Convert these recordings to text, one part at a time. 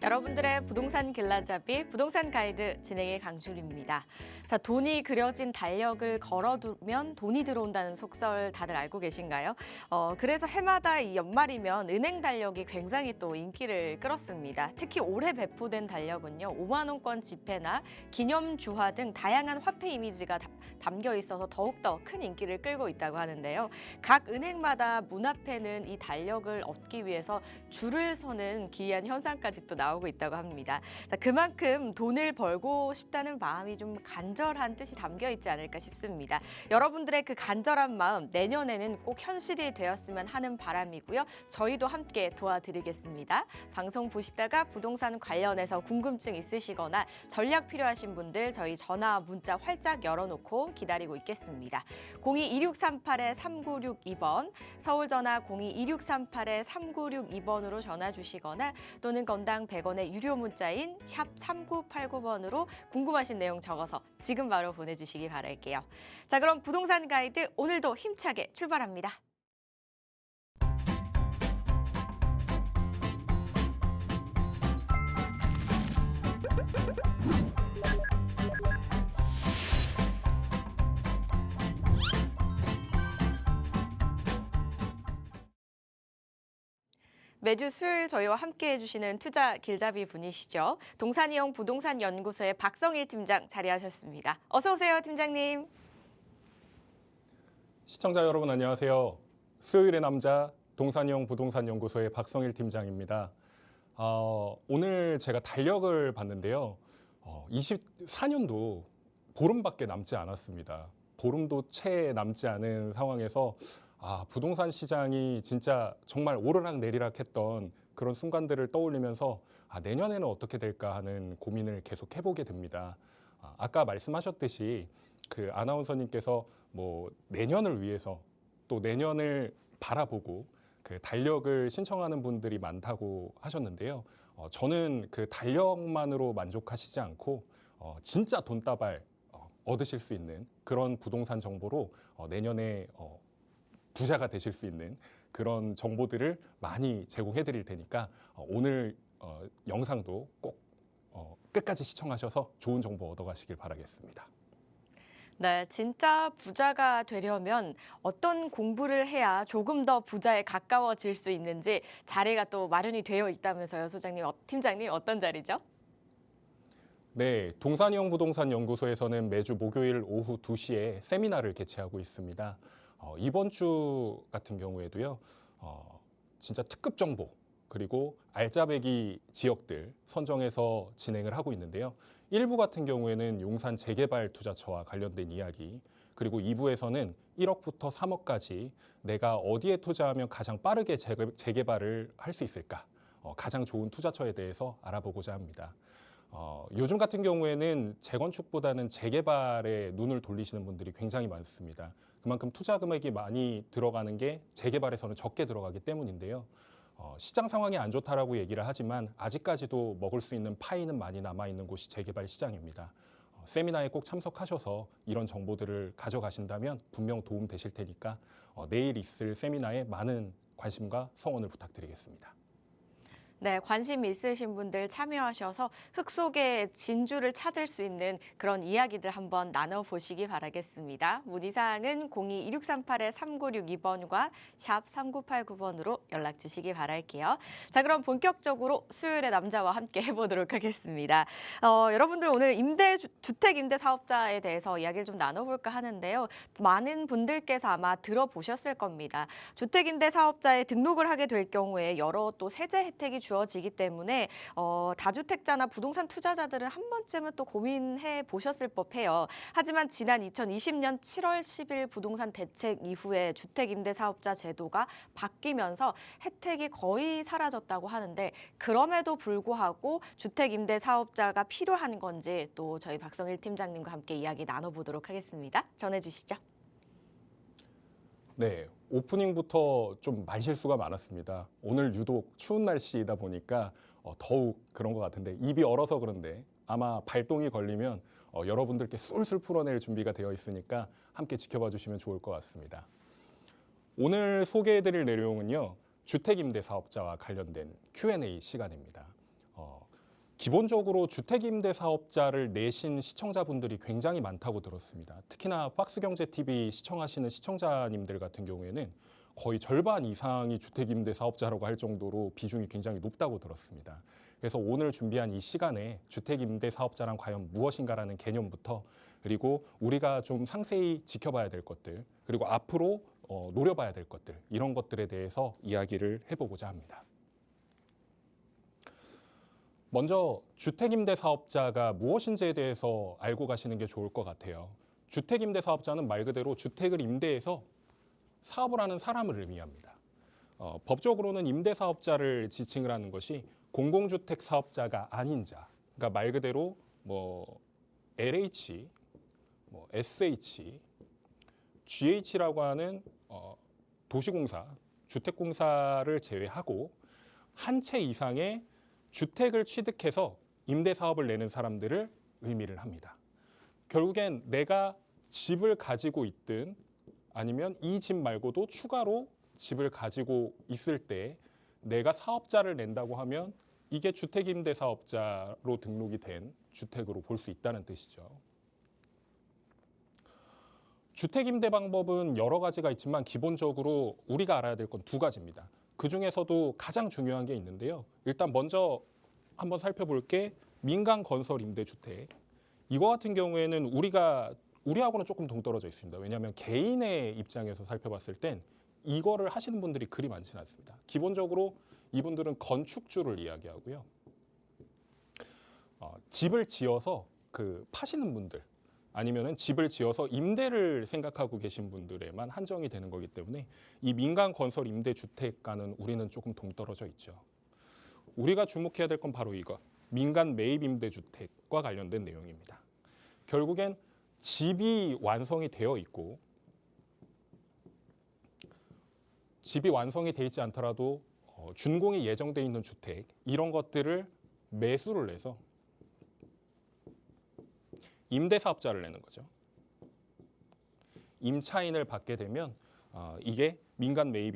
여러분들의 부동산 길라잡이 부동산 가이드 진행의 강주리입니다. 자, 돈이 그려진 달력을 걸어두면 돈이 들어온다는 속설 다들 알고 계신가요? 그래서 해마다 이 연말이면 은행 달력이 굉장히 또 인기를 끌었습니다. 특히 올해 배포된 달력은요, 5만 원권 지폐나 기념 주화 등 다양한 화폐 이미지가 담겨 있어서 더욱더 큰 인기를 끌고 있다고 하는데요. 각 은행마다 문 앞에는 이 달력을 얻기 위해서 줄을 서는 기이한 현상까지 또 나오고 있다고 합니다. 자, 그만큼 돈을 벌고 싶다는 마음이 좀 간절한 뜻이 담겨 있지 않을까 싶습니다. 여러분들의 그 간절한 마음 내년에는 꼭 현실이 되었으면 하는 바람이고요. 저희도 함께 도와드리겠습니다. 방송 보시다가 부동산 관련해서 궁금증 있으시거나 전략 필요하신 분들 저희 전화 문자 활짝 열어놓고 기다리고 있겠습니다. 02-2638-3962번 서울 전화 02-2638-3962번으로 전화 주시거나 또는 건당 100원의 유료 문자인 샵 3989번으로 궁금하신 내용 적어서 지금 바로 보내주시기 바랄게요. 자, 그럼 부동산 가이드 오늘도 힘차게 출발합니다. 매주 수요일 저희와 함께 해주시는 투자 길잡이 분이시죠. 동산이용 부동산 연구소의 박성일 팀장 자리하셨습니다. 어서 오세요, 팀장님. 시청자 여러분 안녕하세요. 수요일의 남자 동산이용 부동산 연구소의 박성일 팀장입니다. 오늘 제가 달력을 봤는데요. 24년도 보름밖에 남지 않았습니다. 보름도 채 남지 않은 상황에서 부동산 시장이 진짜 정말 오르락 내리락 했던 그런 순간들을 떠올리면서 내년에는 어떻게 될까 하는 고민을 계속 해보게 됩니다. 아까 말씀하셨듯이 그 아나운서님께서 뭐 내년을 위해서 또 내년을 바라보고 그 달력을 신청하는 분들이 많다고 하셨는데요. 저는 그 달력만으로 만족하시지 않고 진짜 돈다발 얻으실 수 있는 그런 부동산 정보로 내년에 부자가 되실 수 있는 그런 정보들을 많이 제공해 드릴 테니까 오늘 영상도 꼭 끝까지 시청하셔서 좋은 정보 얻어가시길 바라겠습니다. 네, 진짜 부자가 되려면 어떤 공부를 해야 조금 더 부자에 가까워질 수 있는지 자리가 또 마련이 되어 있다면서요, 소장님, 팀장님 어떤 자리죠? 네, 동산이용 부동산 연구소에서는 매주 목요일 오후 2시에 세미나를 개최하고 있습니다. 이번 주 같은 경우에도요, 진짜 특급 정보 그리고 알짜배기 지역들 선정해서 진행을 하고 있는데요. 1부 같은 경우에는 용산 재개발 투자처와 관련된 이야기, 그리고 2부에서는 1억부터 3억까지 내가 어디에 투자하면 가장 빠르게 재개발을 할 수 있을까? 가장 좋은 투자처에 대해서 알아보고자 합니다. 요즘 같은 경우에는 재건축보다는 재개발에 눈을 돌리시는 분들이 굉장히 많습니다. 그만큼 투자 금액이 많이 들어가는 게 재개발에서는 적게 들어가기 때문인데요. 시장 상황이 안 좋다라고 얘기를 하지만 아직까지도 먹을 수 있는 파이는 많이 남아있는 곳이 재개발 시장입니다. 세미나에 꼭 참석하셔서 이런 정보들을 가져가신다면 분명 도움 되실 테니까 내일 있을 세미나에 많은 관심과 성원을 부탁드리겠습니다. 네, 관심 있으신 분들 참여하셔서 흙 속의 진주를 찾을 수 있는 그런 이야기들 한번 나눠보시기 바라겠습니다. 문의사항은 02-2638-3962번과 샵 3989번으로 연락 주시기 바랄게요. 자, 그럼 본격적으로 수요일의 남자와 함께 해보도록 하겠습니다. 여러분들 오늘 주택 임대 사업자에 대해서 이야기를 좀 나눠볼까 하는데요. 많은 분들께서 아마 들어보셨을 겁니다. 주택 임대 사업자에 등록을 하게 될 경우에 여러 또 세제 혜택이 주어지기 때문에 다주택자나 부동산 투자자들은 한 번쯤은 또 고민해 보셨을 법해요. 하지만 지난 2020년 7월 10일 부동산 대책 이후에 주택임대사업자 제도가 바뀌면서 혜택이 거의 사라졌다고 하는데 그럼에도 불구하고 주택임대사업자가 필요한 건지 또 저희 박성일 팀장님과 함께 이야기 나눠보도록 하겠습니다. 전해주시죠. 네, 오프닝부터 좀 말실수가 많았습니다. 오늘 유독 추운 날씨이다 보니까 더욱 그런 것 같은데 입이 얼어서 그런데 아마 발동이 걸리면 여러분들께 술술 풀어낼 준비가 되어 있으니까 함께 지켜봐 주시면 좋을 것 같습니다. 오늘 소개해드릴 내용은요. 주택임대사업자와 관련된 Q&A 시간입니다. 기본적으로 주택임대사업자를 내신 시청자분들이 굉장히 많다고 들었습니다. 특히나 박스경제TV 시청하시는 시청자님들 같은 경우에는 거의 절반 이상이 주택임대사업자라고 할 정도로 비중이 굉장히 높다고 들었습니다. 그래서 오늘 준비한 이 시간에 주택임대사업자란 과연 무엇인가라는 개념부터, 그리고 우리가 좀 상세히 지켜봐야 될 것들, 그리고 앞으로 노려봐야 될 것들, 이런 것들에 대해서 이야기를 해보고자 합니다. 먼저 주택임대사업자가 무엇인지에 대해서 알고 가시는 게 좋을 것 같아요. 주택임대사업자는 말 그대로 주택을 임대해서 사업을 하는 사람을 의미합니다. 법적으로는 임대사업자를 지칭을 하는 것이 공공주택 사업자가 아닌 자, 그러니까 말 그대로 LH, SH, GH라고 하는 도시공사, 주택공사를 제외하고 한 채 이상의 주택을 취득해서 임대사업을 내는 사람들을 의미를 합니다. 결국엔 내가 집을 가지고 있든 아니면 이 집 말고도 추가로 집을 가지고 있을 때 내가 사업자를 낸다고 하면 이게 주택임대사업자로 등록이 된 주택으로 볼 수 있다는 뜻이죠. 주택임대 방법은 여러 가지가 있지만 기본적으로 우리가 알아야 될 건 두 가지입니다. 그 중에서도 가장 중요한 게 있는데요. 일단 먼저 한번 살펴볼 게 민간건설임대주택. 이거 같은 경우에는 우리하고는 조금 동떨어져 있습니다. 왜냐하면 개인의 입장에서 살펴봤을 땐 이거를 하시는 분들이 그리 많지는 않습니다. 기본적으로 이분들은 건축주를 이야기하고요. 집을 지어서 파시는 분들, 아니면은 집을 지어서 임대를 생각하고 계신 분들에만 한정이 되는 거기 때문에 이 민간 건설 임대 주택과는 우리는 조금 동떨어져 있죠. 우리가 주목해야 될 건 바로 이거, 민간 매입 임대 주택과 관련된 내용입니다. 결국엔 집이 완성이 되어 있고 집이 완성이 되어 있지 않더라도 준공이 예정돼 있는 주택, 이런 것들을 매수를 해서 임대사업자를 내는 거죠. 임차인을 받게 되면 이게 민간 매입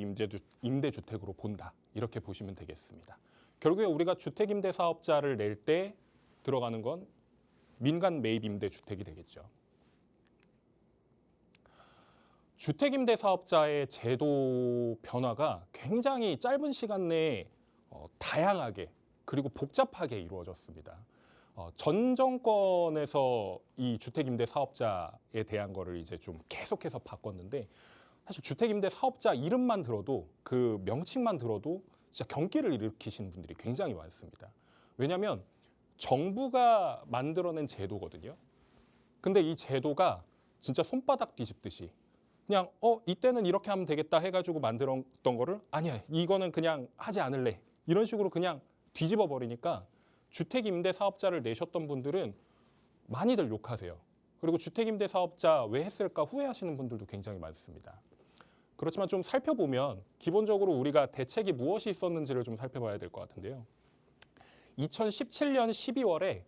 임대주택으로 본다, 이렇게 보시면 되겠습니다. 결국에 우리가 주택임대사업자를 낼 때 들어가는 건 민간 매입 임대주택이 되겠죠. 주택임대사업자의 제도 변화가 굉장히 짧은 시간 내에 다양하게 그리고 복잡하게 이루어졌습니다. 전 정권에서 이 주택임대사업자에 대한 거를 이제 좀 계속해서 바꿨는데, 사실 주택임대사업자 이름만 들어도, 그 명칭만 들어도 진짜 경기를 일으키시는 분들이 굉장히 많습니다. 왜냐하면 정부가 만들어낸 제도거든요. 근데 이 제도가 진짜 손바닥 뒤집듯이 그냥 이때는 이렇게 하면 되겠다 해가지고 만들었던 거를 아니야, 이거는 그냥 하지 않을래, 이런 식으로 그냥 뒤집어 버리니까 주택임대사업자를 내셨던 분들은 많이들 욕하세요. 그리고 주택임대사업자 왜 했을까 후회하시는 분들도 굉장히 많습니다. 그렇지만 좀 살펴보면 기본적으로 우리가 대책이 무엇이 있었는지를 좀 살펴봐야 될 것 같은데요. 2017년 12월에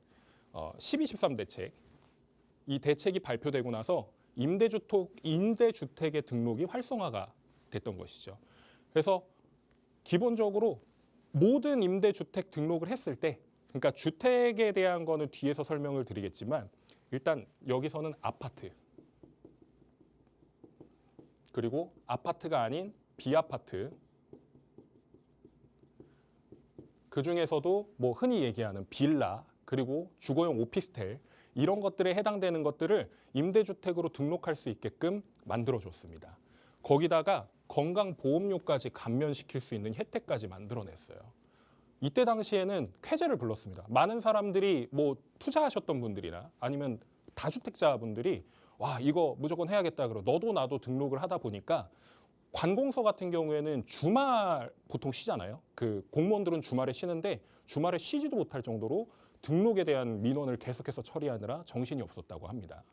12.13 대책, 이 대책이 발표되고 나서 임대주택의 등록이 활성화가 됐던 것이죠. 그래서 기본적으로 모든 임대주택 등록을 했을 때, 그러니까 주택에 대한 거는 뒤에서 설명을 드리겠지만 일단 여기서는 아파트, 그리고 아파트가 아닌 비아파트, 그 중에서도 뭐 흔히 얘기하는 빌라, 그리고 주거용 오피스텔, 이런 것들에 해당되는 것들을 임대주택으로 등록할 수 있게끔 만들어줬습니다. 거기다가 건강보험료까지 감면시킬 수 있는 혜택까지 만들어냈어요. 이때 당시에는 쾌재를 불렀습니다. 많은 사람들이 뭐 투자하셨던 분들이나 아니면 다주택자분들이 와, 이거 무조건 해야겠다, 그러고 너도 나도 등록을 하다 보니까 관공서 같은 경우에는 주말 보통 쉬잖아요. 그 공무원들은 주말에 쉬는데 주말에 쉬지도 못할 정도로 등록에 대한 민원을 계속해서 처리하느라 정신이 없었다고 합니다.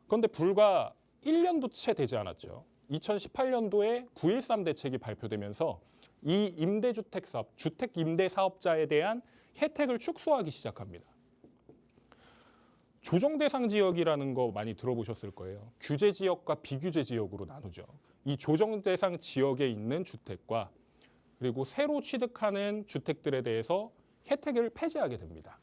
그런데 불과 1년도 채 되지 않았죠. 2018년도에 9.13 대책이 발표되면서 이 임대주택 사업, 주택 임대 사업자에 대한 혜택을 축소하기 시작합니다. 조정 대상 지역이라는 거 많이 들어보셨을 거예요. 규제 지역과 비규제 지역으로 나누죠. 이 조정 대상 지역에 있는 주택과 그리고 새로 취득하는 주택들에 대해서 혜택을 폐지하게 됩니다.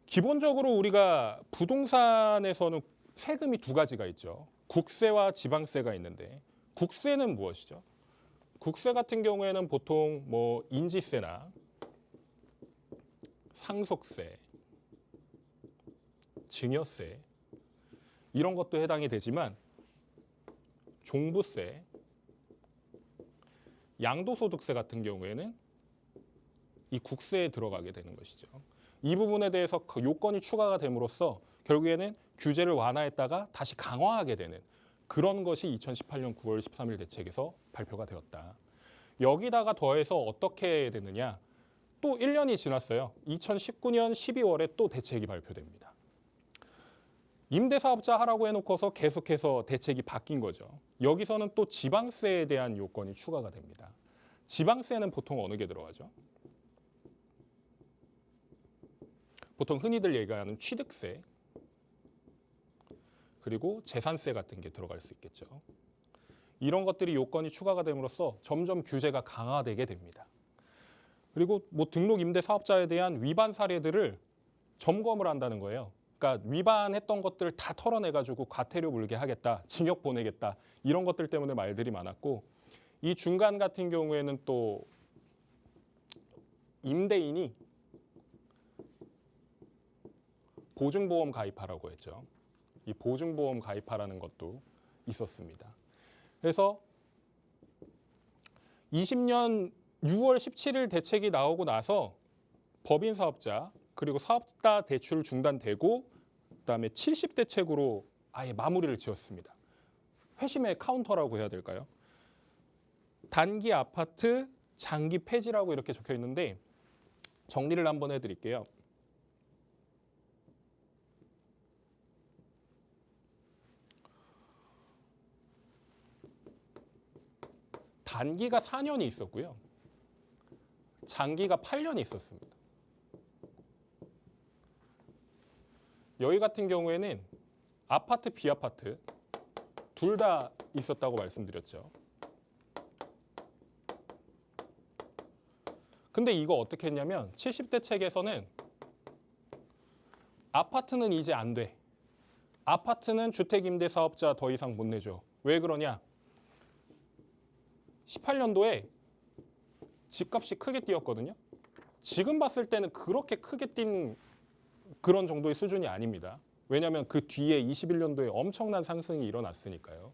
기본적으로 우리가 부동산에서는 세금이 두 가지가 있죠. 국세와 지방세가 있는데 국세는 무엇이죠? 국세 같은 경우에는 보통 뭐 인지세나 상속세, 증여세 이런 것도 해당이 되지만 종부세, 양도소득세 같은 경우에는 이 국세에 들어가게 되는 것이죠. 이 부분에 대해서 그 요건이 추가가 됨으로써 결국에는 규제를 완화했다가 다시 강화하게 되는 그런 것이 2018년 9월 13일 대책에서 발표가 되었다. 여기다가 더해서 어떻게 되느냐? 또 1년이 지났어요. 2019년 12월에 또 대책이 발표됩니다. 임대사업자 하라고 해놓고서 계속해서 대책이 바뀐 거죠. 여기서는 또 지방세에 대한 요건이 추가가 됩니다. 지방세는 보통 어느 게 들어가죠? 보통 흔히들 얘기하는 취득세, 그리고 재산세 같은 게 들어갈 수 있겠죠. 이런 것들이 요건이 추가가 됨으로써 점점 규제가 강화되게 됩니다. 그리고 뭐 등록 임대 사업자에 대한 위반 사례들을 점검을 한다는 거예요. 그러니까 위반했던 것들 다 털어내가지고 과태료 물게 하겠다, 징역 보내겠다 이런 것들 때문에 말들이 많았고 이 중간 같은 경우에는 또 임대인이 보증보험 가입하라고 했죠. 이 보증보험 가입하라는 것도 있었습니다. 그래서 20년 6월 17일 대책이 나오고 나서 법인 사업자 그리고 사업자 대출 중단되고 그다음에 70대책으로 아예 마무리를 지었습니다. 회심의 카운터라고 해야 될까요? 단기 아파트 장기 폐지라고 이렇게 적혀 있는데 정리를 한번 해드릴게요. 단기가 4년이 있었고요. 장기가 8년이 있었습니다. 여기 같은 경우에는 아파트, 비아파트 둘 다 있었다고 말씀드렸죠. 근데 이거 어떻게 했냐면 70대 책에서는 아파트는 이제 안 돼. 아파트는 주택임대사업자 더 이상 못 내줘. 왜 그러냐? 18년도에 집값이 크게 뛰었거든요. 지금 봤을 때는 그렇게 크게 뛴 그런 정도의 수준이 아닙니다. 왜냐하면 그 뒤에 21년도에 엄청난 상승이 일어났으니까요.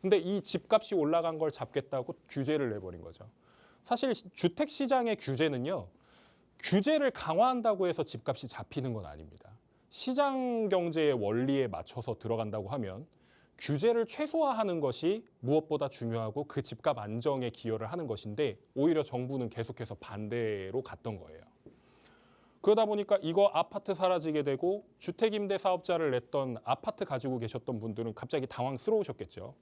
근데 이 집값이 올라간 걸 잡겠다고 규제를 내버린 거죠. 사실 주택시장의 규제는요. 규제를 강화한다고 해서 집값이 잡히는 건 아닙니다. 시장 경제의 원리에 맞춰서 들어간다고 하면 규제를 최소화하는 것이 무엇보다 중요하고 그 집값 안정에 기여를 하는 것인데 오히려 정부는 계속해서 반대로 갔던 거예요. 그러다 보니까 이거 아파트 사라지게 되고 주택임대 사업자를 냈던 아파트 가지고 계셨던 분들은 갑자기 당황스러우셨겠죠.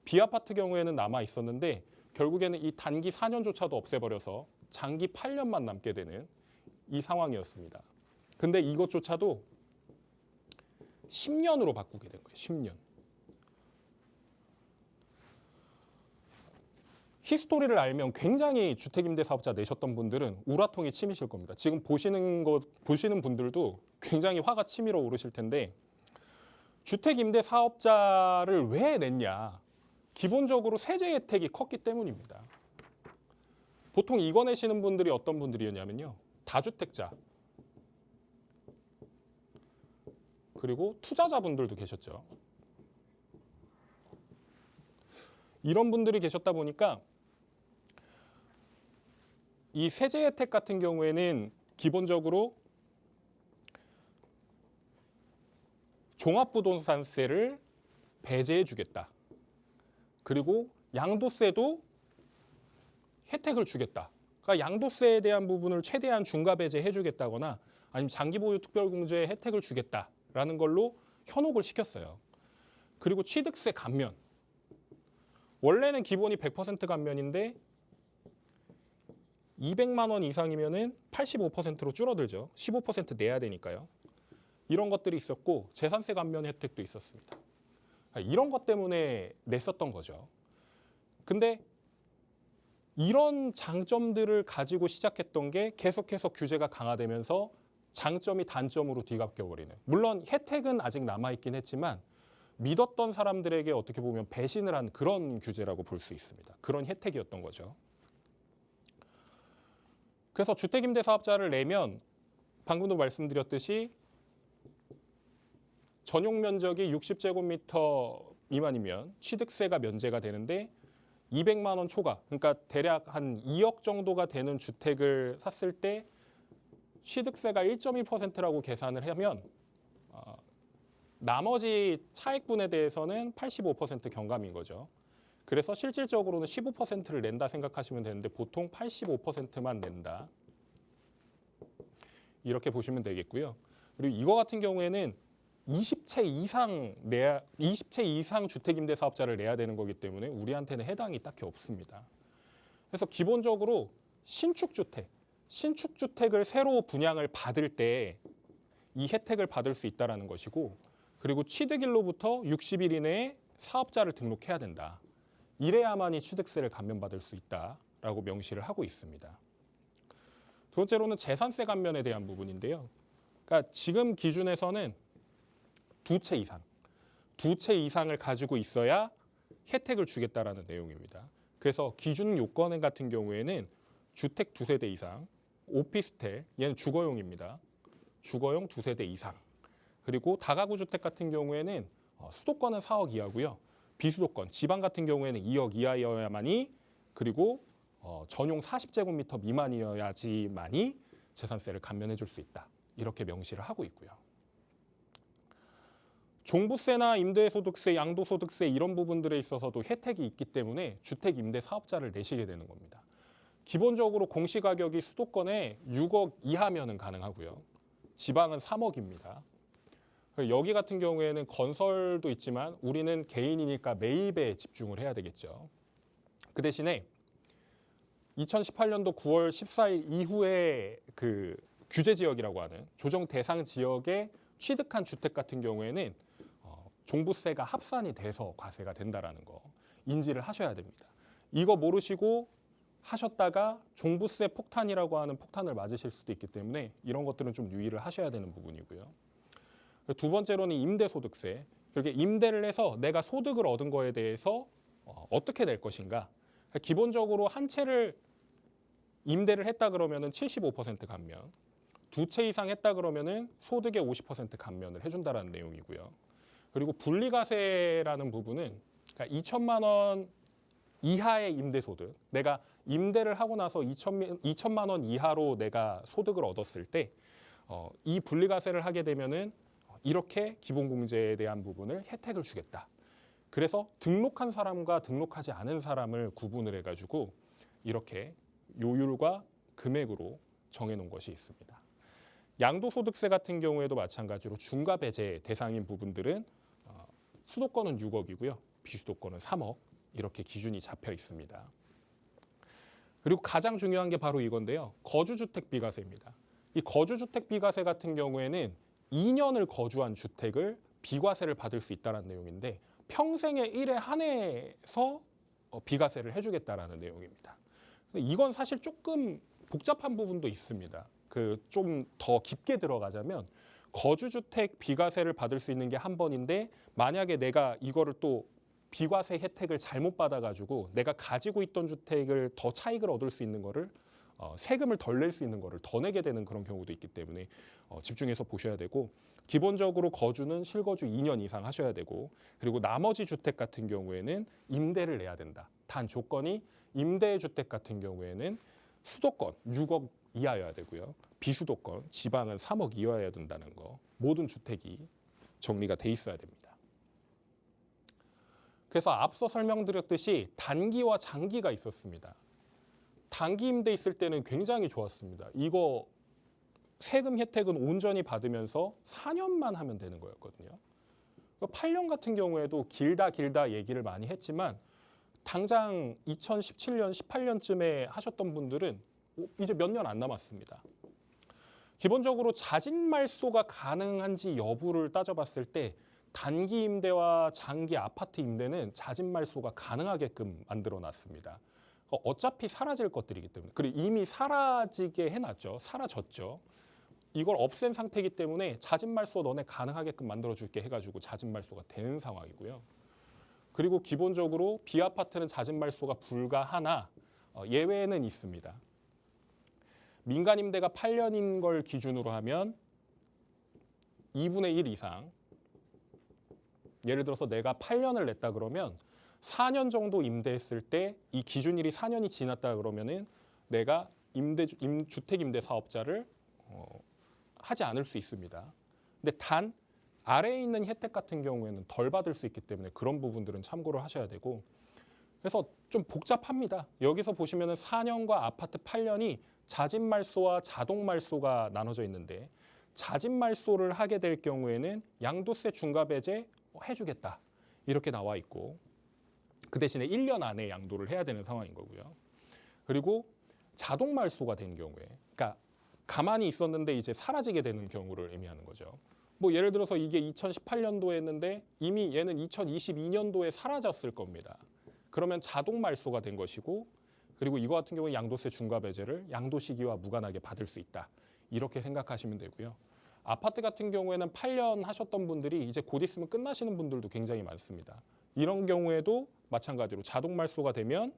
비아파트 경우에는 남아 있었는데 결국에는 이 단기 4년조차도 없애버려서 장기 8년만 남게 되는 이 상황이었습니다. 근데 이것조차도 10년으로 바꾸게 된 거예요. 10년. 히스토리를 알면 굉장히 주택임대사업자 내셨던 분들은 우라통이 치미실 겁니다. 지금 보시는 분들도 굉장히 화가 치밀어 오르실 텐데 주택임대사업자를 왜 냈냐? 기본적으로 세제 혜택이 컸기 때문입니다. 보통 이거 내시는 분들이 어떤 분들이었냐면요. 다주택자 그리고 투자자분들도 계셨죠. 이런 분들이 계셨다 보니까 이 세제 혜택 같은 경우에는 기본적으로 종합부동산세를 배제해 주겠다. 그리고 양도세도 혜택을 주겠다. 그러니까 양도세에 대한 부분을 최대한 중과 배제해 주겠다거나 아니면 장기보유 특별공제에 혜택을 주겠다라는 걸로 현혹을 시켰어요. 그리고 취득세 감면. 원래는 기본이 100% 감면인데 200만 원 이상이면은 85%로 줄어들죠. 15% 내야 되니까요. 이런 것들이 있었고 재산세 감면 혜택도 있었습니다. 이런 것 때문에 냈었던 거죠. 근데 이런 장점들을 가지고 시작했던 게 계속해서 규제가 강화되면서 장점이 단점으로 뒤바뀌어버리는. 물론 혜택은 아직 남아있긴 했지만 믿었던 사람들에게 어떻게 보면 배신을 한 그런 규제라고 볼 수 있습니다. 그런 혜택이었던 거죠. 그래서 주택임대사업자를 내면 방금도 말씀드렸듯이 전용 면적이 60제곱미터 미만이면 취득세가 면제가 되는데 200만 원 초과, 그러니까 대략 한 2억 정도가 되는 주택을 샀을 때 취득세가 1.1%라고 계산을 하면 나머지 차액분에 대해서는 85% 경감인 거죠. 그래서 실질적으로는 15%를 낸다 생각하시면 되는데 보통 85%만 낸다. 이렇게 보시면 되겠고요. 그리고 이거 같은 경우에는 20채 이상 주택임대사업자를 내야 되는 거기 때문에 우리한테는 해당이 딱히 없습니다. 그래서 기본적으로 신축주택을 새로 분양을 받을 때 이 혜택을 받을 수 있다는 것이고, 그리고 취득일로부터 60일 이내에 사업자를 등록해야 된다. 이래야만이 취득세를 감면받을 수 있다라고 명시를 하고 있습니다. 두 번째로는 재산세 감면에 대한 부분인데요. 그러니까 지금 기준에서는 두 채 이상을 가지고 있어야 혜택을 주겠다라는 내용입니다. 그래서 기준 요건 같은 경우에는 주택 2세대 이상, 오피스텔, 얘는 주거용입니다. 주거용 2세대 이상. 그리고 다가구 주택 같은 경우에는 수도권은 4억 이하고요. 비수도권, 지방 같은 경우에는 2억 이하여야만이, 그리고 전용 40제곱미터 미만이어야지만이 재산세를 감면해 줄 수 있다. 이렇게 명시를 하고 있고요. 종부세나 임대소득세, 양도소득세 이런 부분들에 있어서도 혜택이 있기 때문에 주택임대사업자를 내시게 되는 겁니다. 기본적으로 공시가격이 수도권에 6억 이하면은 가능하고요. 지방은 3억입니다. 여기 같은 경우에는 건설도 있지만 우리는 개인이니까 매입에 집중을 해야 되겠죠. 그 대신에 2018년도 9월 14일 이후에 그 규제 지역이라고 하는 조정 대상 지역에 취득한 주택 같은 경우에는 종부세가 합산이 돼서 과세가 된다라는 거 인지를 하셔야 됩니다. 이거 모르시고 하셨다가 종부세 폭탄이라고 하는 폭탄을 맞으실 수도 있기 때문에 이런 것들은 좀 유의를 하셔야 되는 부분이고요. 두 번째로는 임대소득세. 이렇게 임대를 해서 내가 소득을 얻은 거에 대해서 어떻게 낼 것인가. 기본적으로 한 채를 임대를 했다 그러면은 75% 감면, 두 채 이상 했다 그러면은 소득의 50% 감면을 해준다라는 내용이고요. 그리고 분리과세라는 부분은 그러니까 2천만 원 이하의 임대소득, 내가 임대를 하고 나서 2천만 원 이하로 내가 소득을 얻었을 때 이 분리과세를 하게 되면은 이렇게 기본공제에 대한 부분을 혜택을 주겠다. 그래서 등록한 사람과 등록하지 않은 사람을 구분을 해가지고 이렇게 요율과 금액으로 정해놓은 것이 있습니다. 양도소득세 같은 경우에도 마찬가지로 중과배제 대상인 부분들은 수도권은 6억이고요. 비수도권은 3억 이렇게 기준이 잡혀 있습니다. 그리고 가장 중요한 게 바로 이건데요. 거주주택 비과세입니다. 이 거주주택 비과세 같은 경우에는 2년을 거주한 주택을 비과세를 받을 수 있다는 내용인데 평생의 일에 한해서 비과세를 해주겠다라는 내용입니다. 이건 사실 조금 복잡한 부분도 있습니다. 좀 더 깊게 들어가자면 거주주택 비과세를 받을 수 있는 게 한 번인데 만약에 내가 이거를 또 비과세 혜택을 잘못 받아가지고 내가 가지고 있던 주택을 더 차익을 얻을 수 있는 거를 세금을 덜 낼 수 있는 거를 더 내게 되는 그런 경우도 있기 때문에 집중해서 보셔야 되고 기본적으로 거주는 실거주 2년 이상 하셔야 되고 그리고 나머지 주택 같은 경우에는 임대를 내야 된다. 단 조건이 임대주택 같은 경우에는 수도권 6억 이하여야 되고요. 비수도권 지방은 3억 이하여야 된다는 거 모든 주택이 정리가 돼 있어야 됩니다. 그래서 앞서 설명드렸듯이 단기와 장기가 있었습니다. 단기 임대 있을 때는 굉장히 좋았습니다. 이거 세금 혜택은 온전히 받으면서 4년만 하면 되는 거였거든요. 8년 같은 경우에도 길다 얘기를 많이 했지만 당장 2017년, 18년쯤에 하셨던 분들은 이제 몇 년 안 남았습니다. 기본적으로 자진말소가 가능한지 여부를 따져봤을 때 단기 임대와 장기 아파트 임대는 자진말소가 가능하게끔 만들어 놨습니다. 어차피 사라질 것들이기 때문에 그리고 이미 사라지게 해놨죠. 사라졌죠. 이걸 없앤 상태이기 때문에 자진말소 너네 가능하게끔 만들어줄게 해가지고 자진말소가 되는 상황이고요. 그리고 기본적으로 B아파트는 자진말소가 불가하나 예외는 있습니다. 민간임대가 8년인 걸 기준으로 하면 2분의 1 이상 예를 들어서 내가 8년을 냈다 그러면 4년 정도 임대했을 때 이 기준일이 4년이 지났다 그러면은 내가 주택임대 사업자를 하지 않을 수 있습니다. 근데 단 아래에 있는 혜택 같은 경우에는 덜 받을 수 있기 때문에 그런 부분들은 참고를 하셔야 되고 그래서 좀 복잡합니다. 여기서 보시면은 4년과 아파트 8년이 자진말소와 자동말소가 나눠져 있는데 자진말소를 하게 될 경우에는 양도세 중과배제 해주겠다 이렇게 나와 있고 그 대신에 1년 안에 양도를 해야 되는 상황인 거고요. 그리고 자동말소가 된 경우에 그러니까 가만히 있었는데 이제 사라지게 되는 경우를 의미하는 거죠. 뭐 예를 들어서 이게 2018년도에 했는데 이미 얘는 2022년도에 사라졌을 겁니다. 그러면 자동말소가 된 것이고 그리고 이거 같은 경우에 양도세 중과배제를 양도 시기와 무관하게 받을 수 있다. 이렇게 생각하시면 되고요. 아파트 같은 경우에는 8년 하셨던 분들이 이제 곧 있으면 끝나시는 분들도 굉장히 많습니다. 이런 경우에도 마찬가지로 자동말소가 되면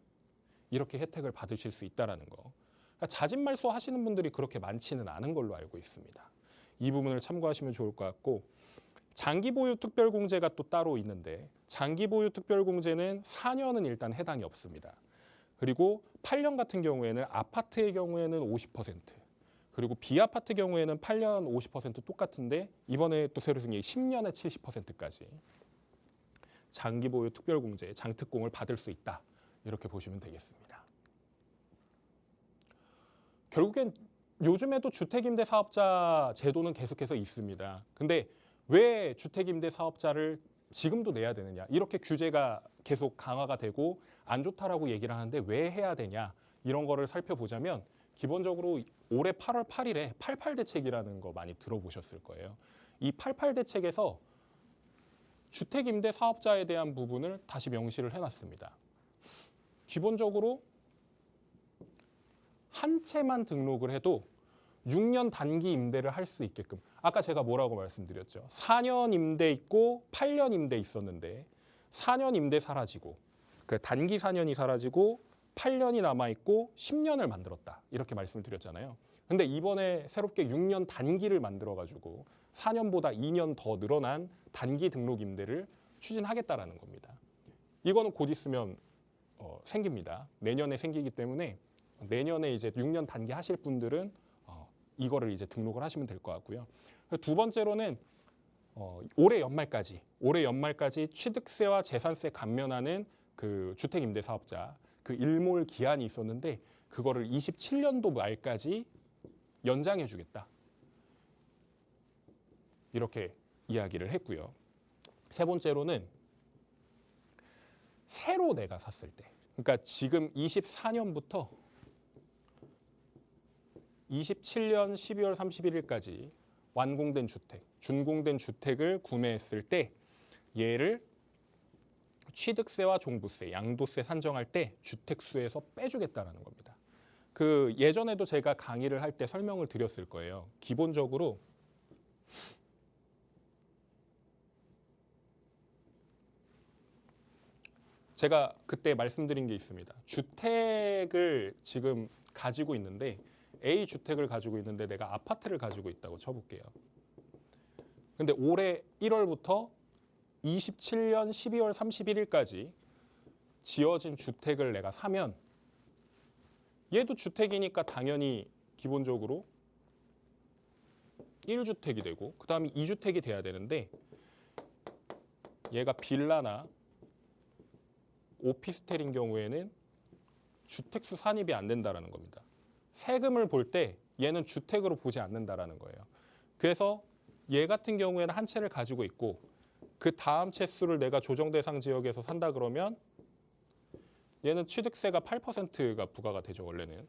이렇게 혜택을 받으실 수 있다는 거. 그러니까 자진말소 하시는 분들이 그렇게 많지는 않은 걸로 알고 있습니다. 이 부분을 참고하시면 좋을 것 같고 장기보유 특별공제가 또 따로 있는데 장기보유 특별공제는 4년은 일단 해당이 없습니다. 그리고 8년 같은 경우에는 아파트의 경우에는 50% 그리고 B아파트 경우에는 8년 50% 똑같은데 이번에 또 새로 생긴 10년에 70%까지 장기보유 특별공제, 장특공을 받을 수 있다. 이렇게 보시면 되겠습니다. 결국엔 요즘에도 주택임대 사업자 제도는 계속해서 있습니다. 근데 왜 주택임대 사업자를 지금도 내야 되느냐? 이렇게 규제가 계속 강화가 되고 안 좋다라고 얘기를 하는데 왜 해야 되냐? 이런 거를 살펴보자면 기본적으로 올해 8월 8일에 88 대책이라는 거 많이 들어보셨을 거예요. 이 88 대책에서 주택임대 사업자에 대한 부분을 다시 명시를 해놨습니다. 기본적으로 한 채만 등록을 해도 6년 단기 임대를 할 수 있게끔 아까 제가 뭐라고 말씀드렸죠. 4년 임대 있고 8년 임대 있었는데 4년 임대 사라지고 그 단기 4년이 사라지고 8년이 남아있고 10년을 만들었다. 이렇게 말씀을 드렸잖아요. 근데 이번에 새롭게 6년 단기를 만들어가지고 4년보다 2년 더 늘어난 단기 등록 임대를 추진하겠다라는 겁니다. 이거는 곧 있으면 생깁니다. 내년에 생기기 때문에 내년에 이제 6년 단기 하실 분들은 이거를 이제 등록을 하시면 될 것 같고요. 두 번째로는 올해 연말까지 취득세와 재산세 감면하는 그 주택임대사업자 그 일몰 기한이 있었는데 그거를 27년도 말까지 연장해주겠다. 이렇게 이야기를 했고요. 세 번째로는 새로 내가 샀을 때, 그러니까 지금 24년부터 27년 12월 31일까지 완공된 주택, 준공된 주택을 구매했을 때 얘를 취득세와 종부세, 양도세 산정할 때 주택수에서 빼주겠다라는 겁니다. 그 예전에도 제가 강의를 할 때 설명을 드렸을 거예요. 기본적으로 제가 그때 말씀드린 게 있습니다. 주택을 지금 가지고 있는데 A 주택을 가지고 있는데 내가 아파트를 가지고 있다고 쳐볼게요. 근데 올해 1월부터 27년 12월 31일까지 지어진 주택을 내가 사면 얘도 주택이니까 당연히 기본적으로 1주택이 되고 그 다음에 2주택이 돼야 되는데 얘가 빌라나 오피스텔인 경우에는 주택수 산입이 안 된다는 겁니다. 세금을 볼 때 얘는 주택으로 보지 않는다라는 거예요. 그래서 얘 같은 경우에는 한 채를 가지고 있고 그 다음 채수를 내가 조정 대상 지역에서 산다 그러면 얘는 취득세가 8%가 부과가 되죠, 원래는.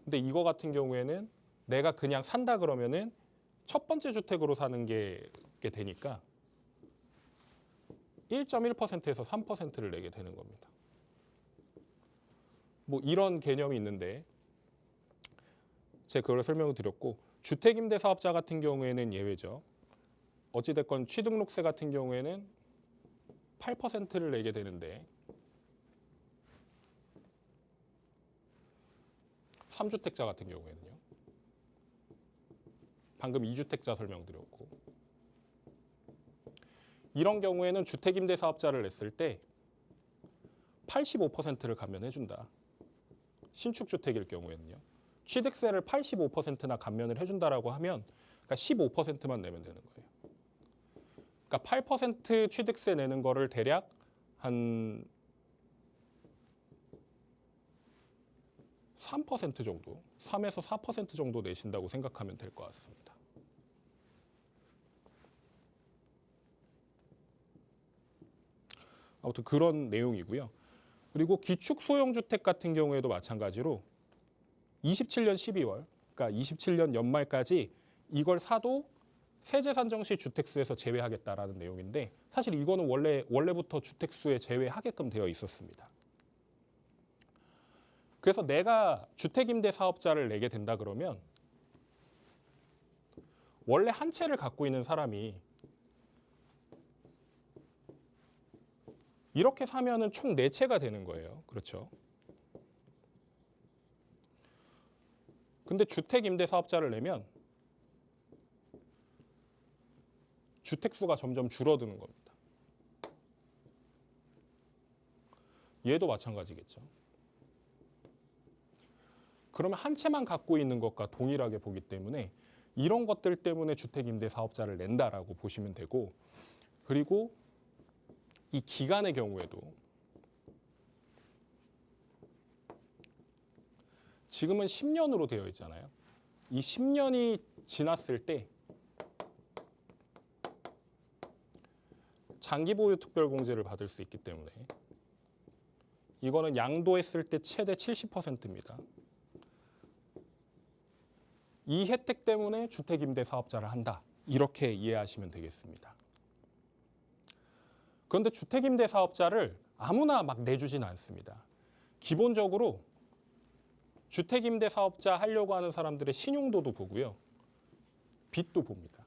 근데 이거 같은 경우에는 내가 그냥 산다 그러면은 첫 번째 주택으로 사는 게 되니까 1.1%에서 3%를 내게 되는 겁니다. 뭐 이런 개념이 있는데 제가 그걸 설명을 드렸고 주택임대사업자 같은 경우에는 예외죠. 어찌됐건 취등록세 같은 경우에는 8%를 내게 되는데 3주택자 같은 경우에는요. 방금 2주택자 설명드렸고 이런 경우에는 주택임대사업자를 냈을 때 85%를 감면해준다. 신축주택일 경우에는요. 취득세를 85%나 감면을 해준다라고 하면 그러니까 15%만 내면 되는 거예요. 그러니까 8% 취득세 내는 거를 대략 한 3% 정도, 3에서 4% 정도 내신다고 생각하면 될 것 같습니다. 아무튼 그런 내용이고요. 그리고 기축소형주택 같은 경우에도 마찬가지로 27년 12월, 그러니까 27년 연말까지 이걸 사도 세제 산정 시 주택수에서 제외하겠다라는 내용인데 사실 이거는 원래부터 주택수에 제외하게끔 되어 있었습니다. 그래서 내가 주택임대사업자를 내게 된다 그러면 원래 한 채를 갖고 있는 사람이 이렇게 사면은 총 4채가 되는 거예요. 그렇죠? 근데 주택임대사업자를 내면 주택수가 점점 줄어드는 겁니다. 얘도 마찬가지겠죠. 그러면 한 채만 갖고 있는 것과 동일하게 보기 때문에 이런 것들 때문에 주택임대사업자를 낸다라고 보시면 되고 그리고 이 기간의 경우에도 지금은 10년으로 되어 있잖아요. 이 10년이 지났을 때 장기보유 특별공제를 받을 수 있기 때문에 이거는 양도했을 때 최대 70%입니다. 이 혜택 때문에 주택임대사업자를 한다. 이렇게 이해하시면 되겠습니다. 그런데 주택임대사업자를 아무나 막 내주진 않습니다. 기본적으로 주택임대사업자 하려고 하는 사람들의 신용도도 보고요. 빚도 봅니다.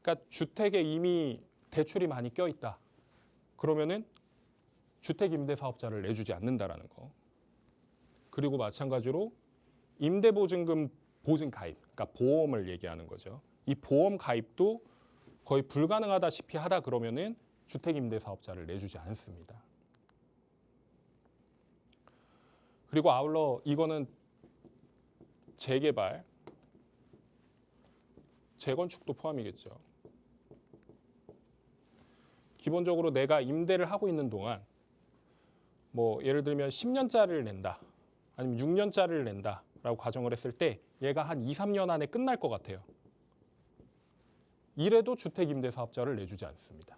그러니까 주택에 이미 대출이 많이 껴있다. 그러면은 주택임대사업자를 내주지 않는다라는 거. 그리고 마찬가지로 임대보증금 보증 가입, 그러니까 보험을 얘기하는 거죠. 이 보험 가입도 거의 불가능하다시피 하다 그러면은 주택임대사업자를 내주지 않습니다. 그리고 아울러 이거는 재개발, 재건축도 포함이겠죠. 기본적으로 내가 임대를 하고 있는 동안 뭐 예를 들면 10년짜리를 낸다, 아니면 6년짜리를 낸다라고 가정을 했을 때 얘가 한 2, 3년 안에 끝날 것 같아요. 이래도 주택임대사업자를 내주지 않습니다.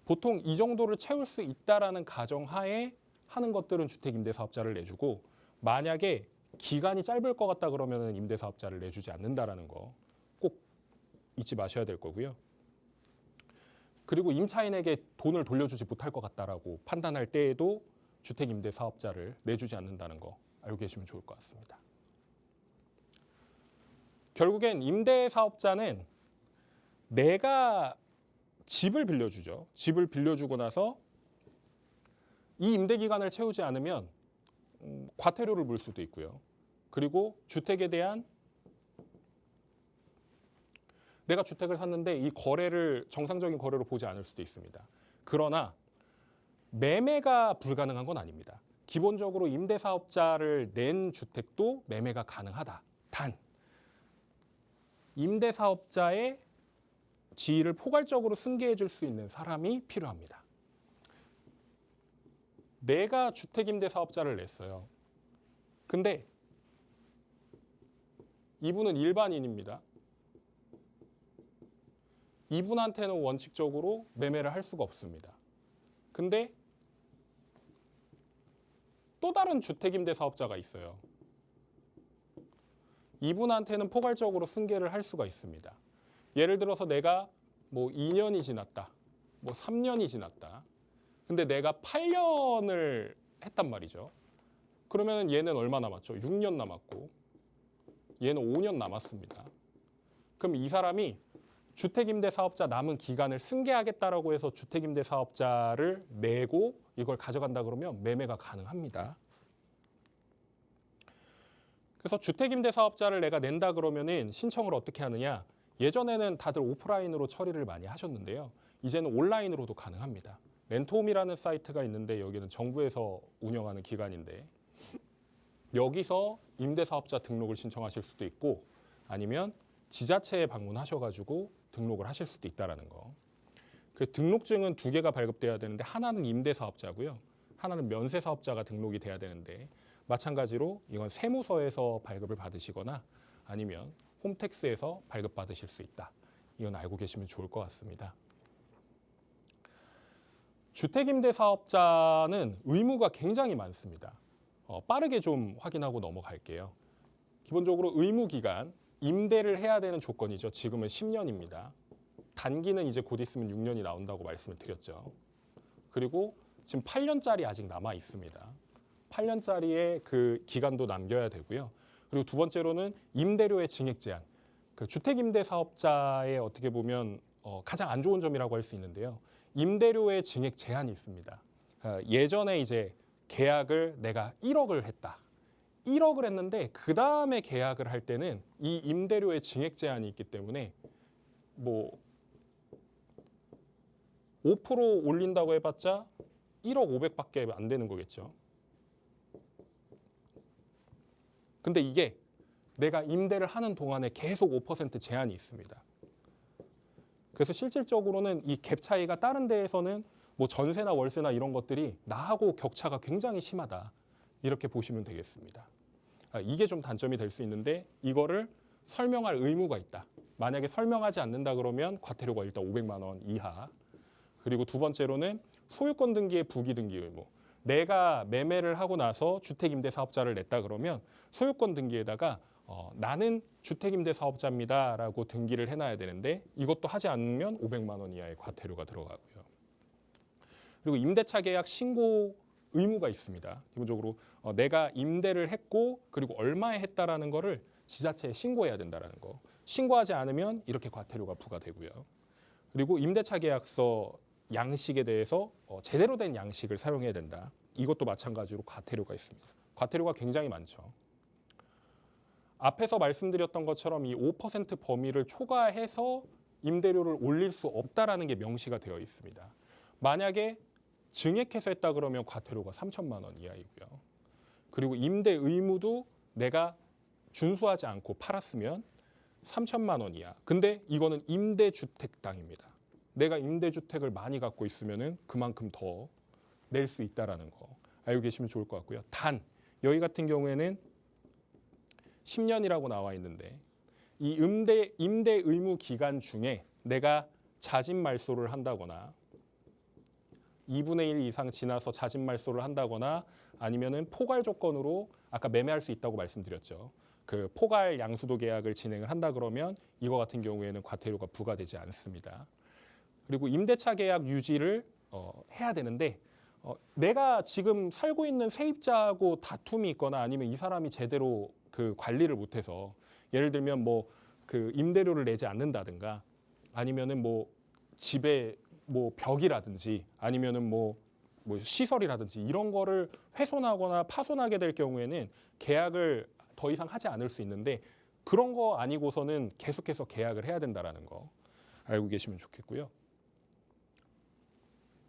보통 이 정도를 채울 수 있다라는 가정하에 하는 것들은 주택임대사업자를 내주고 만약에 기간이 짧을 것 같다 그러면 임대사업자를 내주지 않는다라는 거 꼭 잊지 마셔야 될 거고요. 그리고 임차인에게 돈을 돌려주지 못할 것 같다라고 판단할 때에도 주택임대사업자를 내주지 않는다는 거 알고 계시면 좋을 것 같습니다. 결국엔 임대사업자는 내가 집을 빌려주죠. 집을 빌려주고 나서 이 임대 기간을 채우지 않으면 과태료를 물 수도 있고요. 그리고 주택에 대한 내가 주택을 샀는데 이 거래를 정상적인 거래로 보지 않을 수도 있습니다. 그러나 매매가 불가능한 건 아닙니다. 기본적으로 임대사업자를 낸 주택도 매매가 가능하다. 단 임대사업자의 지위를 포괄적으로 승계해 줄 수 있는 사람이 필요합니다. 내가 주택임대사업자를 냈어요. 근데 이분은 일반인입니다. 이분한테는 원칙적으로 매매를 할 수가 없습니다. 근데 또 다른 주택임대사업자가 있어요. 이분한테는 포괄적으로 승계를 할 수가 있습니다. 예를 들어서 내가 뭐 2년이 지났다, 뭐 3년이 지났다. 근데 내가 8년을 했단 말이죠. 그러면 얘는 얼마 남았죠? 6년 남았고 얘는 5년 남았습니다. 그럼 이 사람이 주택임대사업자 남은 기간을 승계하겠다라고 해서 주택임대사업자를 내고 이걸 가져간다 그러면 매매가 가능합니다. 그래서 주택임대사업자를 내가 낸다 그러면은 신청을 어떻게 하느냐? 예전에는 다들 오프라인으로 처리를 많이 하셨는데요. 이제는 온라인으로도 가능합니다. 렌트홈이라는 사이트가 있는데 여기는 정부에서 운영하는 기관인데 여기서 임대사업자 등록을 신청하실 수도 있고 아니면 지자체에 방문하셔가지고 등록을 하실 수도 있다는 거. 그 등록증은 2개가 발급돼야 되는데 하나는 임대사업자고요. 하나는 면세사업자가 등록이 돼야 되는데 마찬가지로 이건 세무서에서 발급을 받으시거나 아니면 홈택스에서 발급받으실 수 있다. 이건 알고 계시면 좋을 것 같습니다. 주택임대사업자는 의무가 굉장히 많습니다. 빠르게 좀 확인하고 넘어갈게요. 기본적으로 의무기간, 임대를 해야 되는 조건이죠. 지금은 10년입니다. 단기는 이제 곧 있으면 6년이 나온다고 말씀을 드렸죠. 그리고 지금 8년짜리 아직 남아 있습니다. 8년짜리의 그 기간도 남겨야 되고요. 그리고 두 번째로는 임대료의 증액 제한. 그 주택임대사업자의 어떻게 보면 가장 안 좋은 점이라고 할 수 있는데요. 임대료의 증액 제한이 있습니다. 예전에 이제 계약을 내가 1억을 했다. 1억을 했는데 그 다음에 계약을 할 때는 이 임대료의 증액 제한이 있기 때문에 뭐 5% 올린다고 해봤자 1억 500밖에 안 되는 거겠죠. 근데 이게 내가 임대를 하는 동안에 계속 5% 제한이 있습니다. 그래서 실질적으로는 이 갭 차이가 다른 데에서는 뭐 전세나 월세나 이런 것들이 나하고 격차가 굉장히 심하다. 이렇게 보시면 되겠습니다. 이게 좀 단점이 될 수 있는데 이거를 설명할 의무가 있다. 만약에 설명하지 않는다 그러면 과태료가 일단 500만 원 이하. 그리고 두 번째로는 소유권 등기의 부기 등기 의무. 내가 매매를 하고 나서 주택임대사업자를 냈다 그러면 소유권 등기에다가 나는 주택임대사업자입니다라고 등기를 해놔야 되는데 이것도 하지 않으면 500만 원 이하의 과태료가 들어가고요. 그리고 임대차 계약 신고 의무가 있습니다. 기본적으로 내가 임대를 했고 그리고 얼마에 했다라는 거를 지자체에 신고해야 된다는 거. 신고하지 않으면 이렇게 과태료가 부과되고요. 그리고 임대차 계약서 양식에 대해서 제대로 된 양식을 사용해야 된다. 이것도 마찬가지로 과태료가 있습니다. 과태료가 굉장히 많죠. 앞에서 말씀드렸던 것처럼 이 5% 범위를 초과해서 임대료를 올릴 수 없다라는 게 명시가 되어 있습니다. 만약에 증액해서 했다 그러면 과태료가 3천만 원 이하이고요. 그리고 임대 의무도 내가 준수하지 않고 팔았으면 3천만 원 이하. 근데 이거는 임대주택 땅입니다. 내가 임대주택을 많이 갖고 있으면은 그만큼 더 낼 수 있다라는 거 알고 계시면 좋을 것 같고요. 단 여기 같은 경우에는 10년이라고 나와 있는데 이 임대 의무 기간 중에 내가 자진 말소를 한다거나 2분의 1 이상 지나서 자진 말소를 한다거나 아니면은 포괄 조건으로 아까 매매할 수 있다고 말씀드렸죠. 그 포괄 양수도 계약을 진행을 한다 그러면 이거 같은 경우에는 과태료가 부과되지 않습니다. 그리고 임대차 계약 유지를 해야 되는데 내가 지금 살고 있는 세입자하고 다툼이 있거나 아니면 이 사람이 제대로 그 관리를 못해서 예를 들면 뭐 그 임대료를 내지 않는다든가 아니면은 뭐 집에 뭐 벽이라든지 아니면은 뭐 시설이라든지 이런 거를 훼손하거나 파손하게 될 경우에는 계약을 더 이상 하지 않을 수 있는데 그런 거 아니고서는 계속해서 계약을 해야 된다라는 거 알고 계시면 좋겠고요.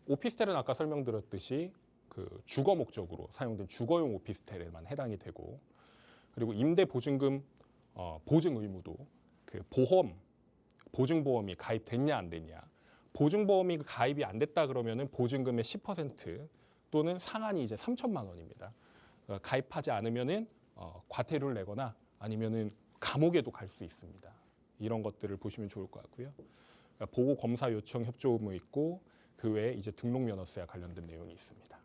오피스텔은 아까 설명드렸듯이 그 주거 목적으로 사용된 주거용 오피스텔에만 해당이 되고 그리고 임대 보증금 보증 의무도 그 보증보험이 가입됐냐 안 됐냐 보증보험이 가입이 안 됐다 그러면은 보증금의 10% 또는 상한이 이제 3천만 원입니다. 가입하지 않으면은 과태료를 내거나 아니면은 감옥에도 갈 수 있습니다. 이런 것들을 보시면 좋을 것 같고요. 보고 검사 요청 협조 의무 있고 그 외에 이제 등록 면허세와 관련된 내용이 있습니다.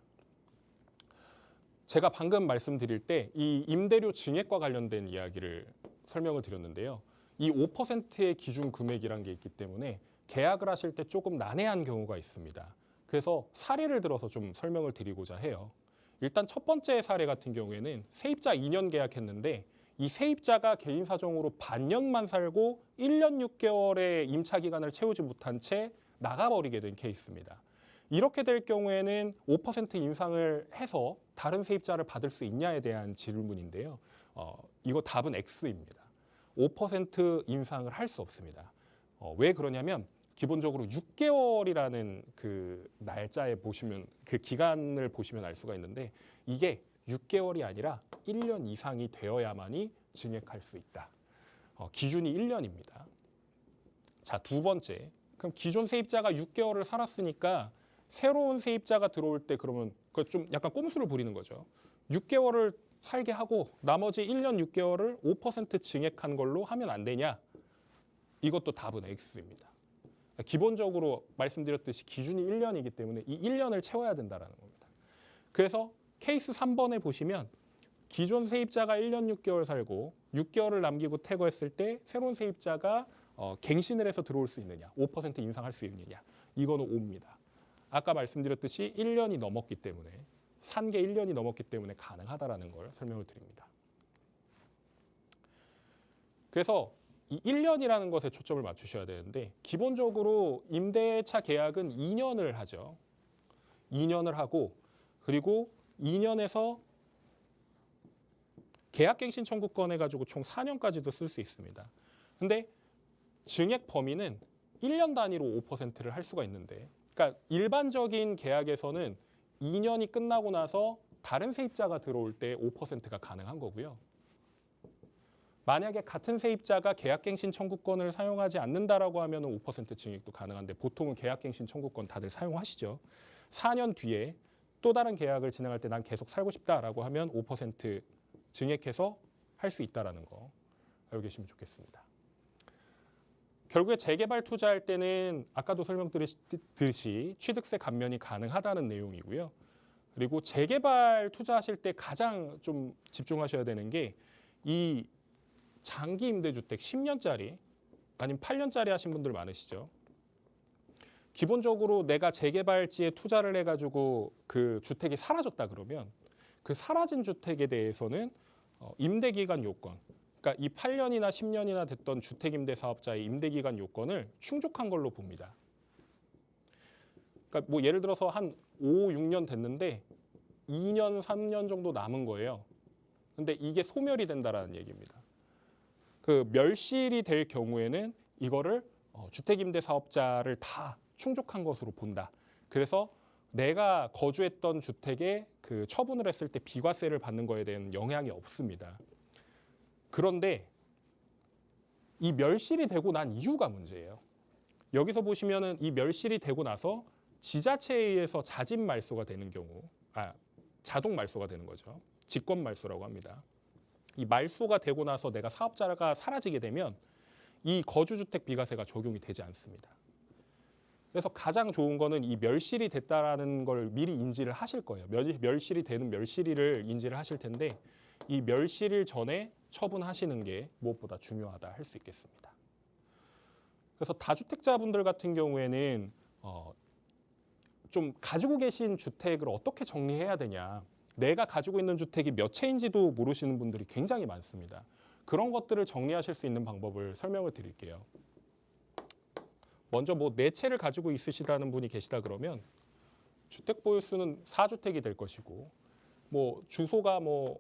제가 방금 말씀드릴 때 이 임대료 증액과 관련된 이야기를 설명을 드렸는데요. 이 5%의 기준 금액이란 게 있기 때문에 계약을 하실 때 조금 난해한 경우가 있습니다. 그래서 사례를 들어서 좀 설명을 드리고자 해요. 일단 첫 번째 사례 같은 경우에는 세입자 2년 계약했는데 이 세입자가 개인 사정으로 반년만 살고 1년 6개월의 임차 기간을 채우지 못한 채 나가버리게 된 케이스입니다. 이렇게 될 경우에는 5% 인상을 해서 다른 세입자를 받을 수 있냐에 대한 질문인데요. 이거 답은 X입니다. 5% 인상을 할 수 없습니다. 왜 그러냐면 기본적으로 6개월이라는 그 날짜에 보시면 그 기간을 보시면 알 수가 있는데 이게 6개월이 아니라 1년 이상이 되어야만이 증액할 수 있다. 기준이 1년입니다. 자, 두 번째. 그럼 기존 세입자가 6개월을 살았으니까 새로운 세입자가 들어올 때 그러면 그 좀 약간 꼼수를 부리는 거죠. 6개월을 살게 하고 나머지 1년 6개월을 5% 증액한 걸로 하면 안 되냐? 이것도 답은 X입니다. 기본적으로 말씀드렸듯이 기준이 1년이기 때문에 이 1년을 채워야 된다는 겁니다. 그래서 케이스 3번에 보시면 기존 세입자가 1년 6개월 살고 6개월을 남기고 퇴거했을 때 새로운 세입자가 갱신을 해서 들어올 수 있느냐, 5% 인상할 수 있느냐, 이거는 5입니다. 아까 말씀드렸듯이 1년이 넘었기 때문에 산 게 1년이 넘었기 때문에 가능하다라는 걸 설명을 드립니다. 그래서 이 1년이라는 것에 초점을 맞추셔야 되는데 기본적으로 임대차 계약은 2년을 하죠. 2년을 하고 그리고 2년에서 계약갱신 청구권 해가지고 총 4년까지도 쓸 수 있습니다. 근데 증액 범위는 1년 단위로 5%를 할 수가 있는데 그러니까 일반적인 계약에서는 2년이 끝나고 나서 다른 세입자가 들어올 때 5%가 가능한 거고요. 만약에 같은 세입자가 계약갱신 청구권을 사용하지 않는다라고 하면 5% 증액도 가능한데 보통은 계약갱신 청구권 다들 사용하시죠. 4년 뒤에 또 다른 계약을 진행할 때 난 계속 살고 싶다라고 하면 5% 증액해서 할 수 있다는 거 알고 계시면 좋겠습니다. 결국에 재개발 투자할 때는 아까도 설명드렸듯이 취득세 감면이 가능하다는 내용이고요. 그리고 재개발 투자하실 때 가장 좀 집중하셔야 되는 게 이 장기 임대주택 10년짜리 아니면 8년짜리 하신 분들 많으시죠. 기본적으로 내가 재개발지에 투자를 해가지고 그 주택이 사라졌다 그러면 그 사라진 주택에 대해서는 임대기간 요건, 그러니까 이 8년이나 10년이나 됐던 주택임대사업자의 임대기간 요건을 충족한 걸로 봅니다. 그러니까 뭐 예를 들어서 한 5, 6년 됐는데 2년, 3년 정도 남은 거예요. 근데 이게 소멸이 된다라는 얘기입니다. 그 멸실이 될 경우에는 이거를 주택임대사업자를 다 충족한 것으로 본다. 그래서 내가 거주했던 주택에 그 처분을 했을 때 비과세를 받는 거에 대한 영향이 없습니다. 그런데 이 멸실이 되고 난 이유가 문제예요. 여기서 보시면은 이 멸실이 되고 나서 지자체에 의해서 자진 말소가 되는 경우, 자동 말소가 되는 거죠. 직권 말소라고 합니다. 이 말소가 되고 나서 내가 사업자가 사라지게 되면 이 거주주택 비과세가 적용이 되지 않습니다. 그래서 가장 좋은 거는 이 멸실이 됐다라는 걸 미리 인지를 하실 거예요. 멸실이 되는 멸실일을 인지를 하실 텐데 이 멸실일 전에 처분하시는 게 무엇보다 중요하다 할 수 있겠습니다. 그래서 다주택자분들 같은 경우에는 좀 가지고 계신 주택을 어떻게 정리해야 되냐. 내가 가지고 있는 주택이 몇 채인지도 모르시는 분들이 굉장히 많습니다. 그런 것들을 정리하실 수 있는 방법을 설명을 드릴게요. 먼저 뭐 4채를 가지고 있으시다는 분이 계시다 그러면 주택 보유수는 4주택이 될 것이고 뭐 주소가 뭐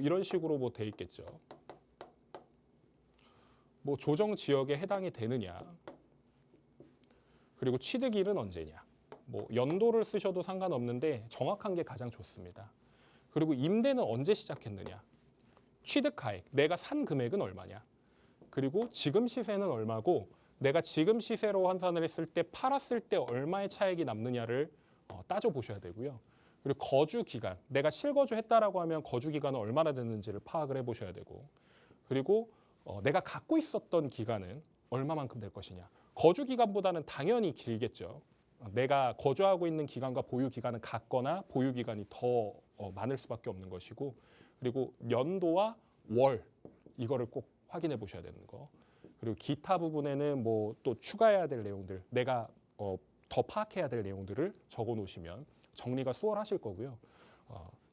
이런 식으로 뭐 돼 있겠죠. 뭐 조정 지역에 해당이 되느냐. 그리고 취득일은 언제냐. 뭐 연도를 쓰셔도 상관없는데 정확한 게 가장 좋습니다. 그리고 임대는 언제 시작했느냐. 취득가액, 내가 산 금액은 얼마냐. 그리고 지금 시세는 얼마고 내가 지금 시세로 환산을 했을 때 팔았을 때 얼마의 차익이 남느냐를 따져보셔야 되고요. 그리고 거주 기간, 내가 실거주했다라고 하면 거주 기간은 얼마나 됐는지를 파악을 해보셔야 되고 그리고 내가 갖고 있었던 기간은 얼마만큼 될 것이냐. 거주 기간보다는 당연히 길겠죠. 내가 거주하고 있는 기간과 보유 기간은 같거나 보유 기간이 더 많을 수밖에 없는 것이고 그리고 연도와 월 이거를 꼭 확인해 보셔야 되는 거. 그리고 기타 부분에는 뭐 또 추가해야 될 내용들, 내가 더 파악해야 될 내용들을 적어 놓으시면 정리가 수월하실 거고요.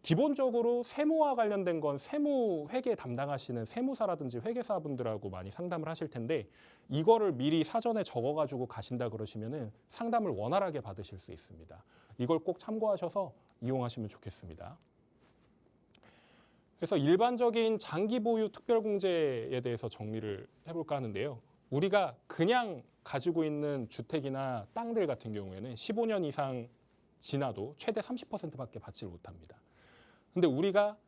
기본적으로 세무와 관련된 건 세무 회계 담당하시는 세무사라든지 회계사분들하고 많이 상담을 하실 텐데 이거를 미리 사전에 적어가지고 가신다 그러시면은 상담을 원활하게 받으실 수 있습니다. 이걸 꼭 참고하셔서 이용하시면 좋겠습니다. 그래서 일반적인 장기 보유 특별공제에 대해서 정리를 해볼까 하는데요. 우리가 그냥 가지고 있는 주택이나 땅들 같은 경우에는 15년 이상 지나도 최대 30%밖에 받지를 못합니다. 근데 우리가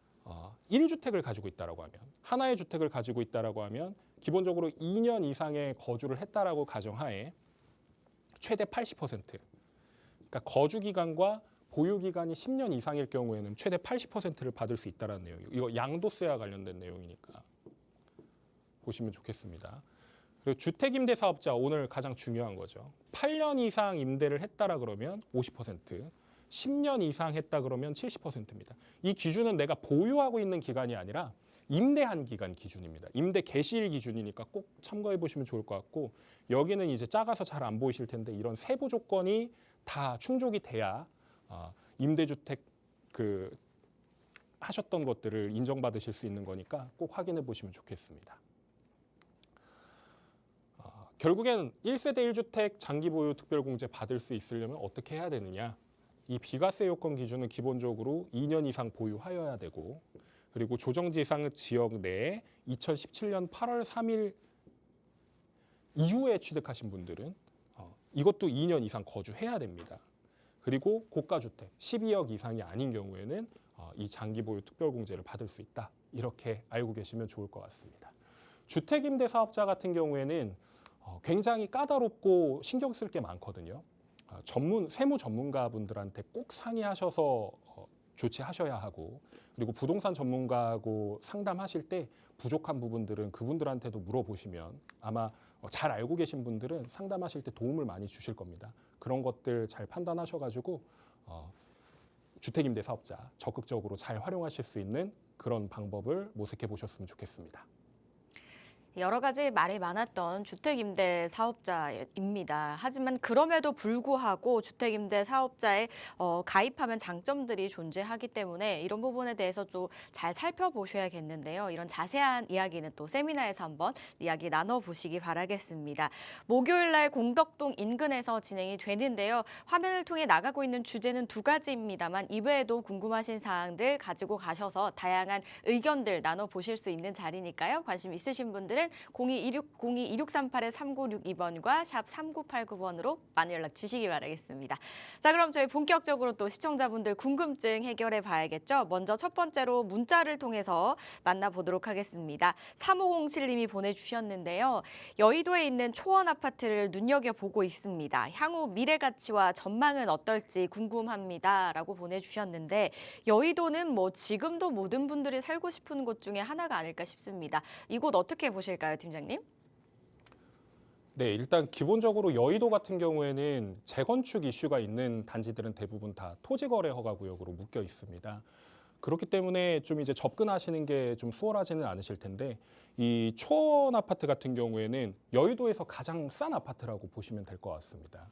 1주택을 가지고 있다라고 하면 하나의 주택을 가지고 있다라고 하면 기본적으로 2년 이상의 거주를 했다라고 가정하에 최대 80%. 그러니까 거주 기간과 보유 기간이 10년 이상일 경우에는 최대 80%를 받을 수 있다라는 내용이에요. 이거 양도세와 관련된 내용이니까 보시면 좋겠습니다. 그리고 주택임대 사업자 오늘 가장 중요한 거죠. 8년 이상 임대를 했다라 그러면 50%, 10년 이상 했다 그러면 70%입니다. 이 기준은 내가 보유하고 있는 기간이 아니라 임대한 기간 기준입니다. 임대 개시일 기준이니까 꼭 참고해 보시면 좋을 것 같고 여기는 이제 작아서 잘 안 보이실 텐데 이런 세부 조건이 다 충족이 돼야 임대주택 하셨던 것들을 인정받으실 수 있는 거니까 꼭 확인해 보시면 좋겠습니다. 결국엔 1세대 1주택 장기 보유 특별공제 받을 수 있으려면 어떻게 해야 되느냐? 이 비과세 요건 기준은 기본적으로 2년 이상 보유하여야 되고 그리고 조정지상 지역 내에 2017년 8월 3일 이후에 취득하신 분들은 이것도 2년 이상 거주해야 됩니다. 그리고 고가주택 12억 이상이 아닌 경우에는 이 장기 보유 특별공제를 받을 수 있다. 이렇게 알고 계시면 좋을 것 같습니다. 주택임대 사업자 같은 경우에는 굉장히 까다롭고 신경 쓸 게 많거든요. 세무 전문가분들한테 꼭 상의하셔서 조치하셔야 하고 그리고 부동산 전문가하고 상담하실 때 부족한 부분들은 그분들한테도 물어보시면 아마 잘 알고 계신 분들은 상담하실 때 도움을 많이 주실 겁니다. 그런 것들 잘 판단하셔가지고 주택임대 사업자 적극적으로 잘 활용하실 수 있는 그런 방법을 모색해 보셨으면 좋겠습니다. 여러 가지 말이 많았던 주택임대 사업자입니다. 하지만 그럼에도 불구하고 주택임대 사업자에 가입하면 장점들이 존재하기 때문에 이런 부분에 대해서 좀 잘 살펴보셔야겠는데요. 이런 자세한 이야기는 또 세미나에서 한번 이야기 나눠보시기 바라겠습니다. 목요일 날 공덕동 인근에서 진행이 되는데요. 화면을 통해 나가고 있는 주제는 두 가지입니다만 이외에도 궁금하신 사항들 가지고 가셔서 다양한 의견들 나눠보실 수 있는 자리니까요. 관심 있으신 분들은 02-2638-3962번과 샵 3989번으로 많이 연락 주시기 바라겠습니다. 자, 그럼 저희 본격적으로 또 시청자분들 궁금증 해결해 봐야겠죠. 먼저 첫 번째로 문자를 통해서 만나보도록 하겠습니다. 3507님이 보내주셨는데요. 여의도에 있는 초원 아파트를 눈여겨보고 있습니다. 향후 미래 가치와 전망은 어떨지 궁금합니다. 라고 보내주셨는데 여의도는 지금도 모든 분들이 살고 싶은 곳 중에 하나가 아닐까 싶습니다. 이곳 어떻게 보실까요, 팀장님? 네, 일단 기본적으로 여의도 같은 경우에는 재건축 이슈가 있는 단지들은 대부분 다 토지거래 허가 구역으로 묶여 있습니다. 그렇기 때문에 좀 이제 접근하시는 게 좀 수월하지는 않으실 텐데 이 초원 아파트 같은 경우에는 여의도에서 가장 싼 아파트라고 보시면 될 것 같습니다.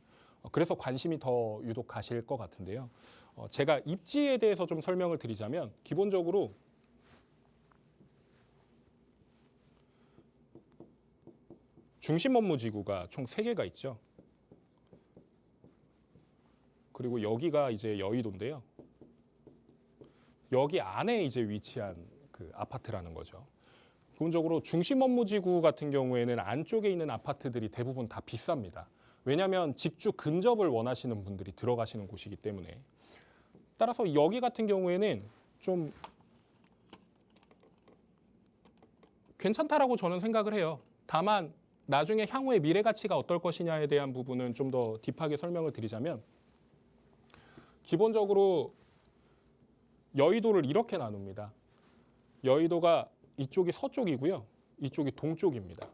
그래서 관심이 더 유독 가실 것 같은데요. 제가 입지에 대해서 좀 설명을 드리자면 기본적으로 중심 업무 지구가 총 3개가 있죠. 그리고 여기가 이제 여의도인데요. 여기 안에 이제 위치한 그 아파트라는 거죠. 기본적으로 중심 업무 지구 같은 경우에는 안쪽에 있는 아파트들이 대부분 다 비쌉니다. 왜냐하면 직주 근접을 원하시는 분들이 들어가시는 곳이기 때문에. 따라서 여기 같은 경우에는 좀 괜찮다라고 저는 생각을 해요. 다만 나중에 향후의 미래 가치가 어떨 것이냐에 대한 부분은 좀 더 딥하게 설명을 드리자면 기본적으로 여의도를 이렇게 나눕니다. 여의도가 이쪽이 서쪽이고요. 이쪽이 동쪽입니다.